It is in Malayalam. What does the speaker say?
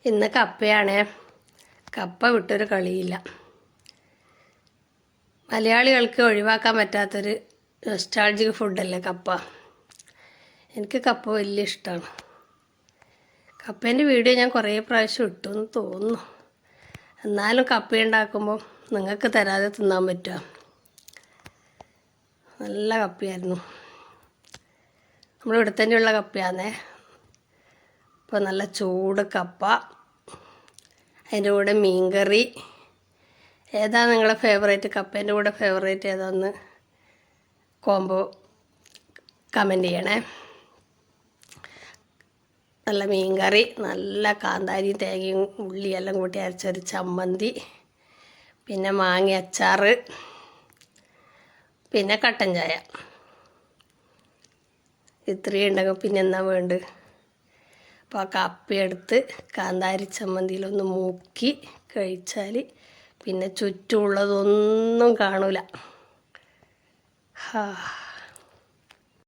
ഇന്ന് കപ്പയാണേ. കപ്പ വിട്ടൊരു കളിയില്ല. മലയാളികൾക്ക് ഒഴിവാക്കാൻ പറ്റാത്തൊരു നൊസ്റ്റാൾജിക് ഫുഡല്ലേ കപ്പ. എനിക്ക് കപ്പ വലിയ ഇഷ്ടമാണ്. കപ്പേൻ്റെ വീഡിയോ ഞാൻ കുറേ പ്രാവശ്യം ഇട്ടു എന്ന് തോന്നുന്നു. എന്നാലും കപ്പ ഉണ്ടാക്കുമ്പോൾ നിങ്ങൾക്ക് തരാതെ തിന്നാൻ പറ്റുക. നല്ല കപ്പയായിരുന്നു. നമ്മളിവിടെ തന്നെയുള്ള കപ്പയാണേ. ഇപ്പോൾ നല്ല ചൂട് കപ്പ, അതിൻ്റെ കൂടെ മീൻകറി. ഏതാണ് നിങ്ങളുടെ ഫേവറേറ്റ്? കപ്പേൻ്റെ കൂടെ ഫേവറേറ്റ് ഏതാണെന്ന് കോംബോ കമൻറ്റ് ചെയ്യണേ. നല്ല മീൻകറി, നല്ല കാന്താരിയും തേങ്ങയും ഉള്ളിയെല്ലാം കൂട്ടി അരച്ചൊരു ചമ്മന്തി, പിന്നെ മാങ്ങ അച്ചാർ, പിന്നെ കട്ടൻ ചായ. ഇത്രയും ഉണ്ടെങ്കിൽ പിന്നെ എന്നാ വേണ്ട. അപ്പോൾ ആ കപ്പയെടുത്ത് കാന്താരി ചമ്മന്തിയിലൊന്ന് മുക്കി കഴിച്ചാൽ പിന്നെ ചുറ്റുമുള്ളതൊന്നും കാണൂല.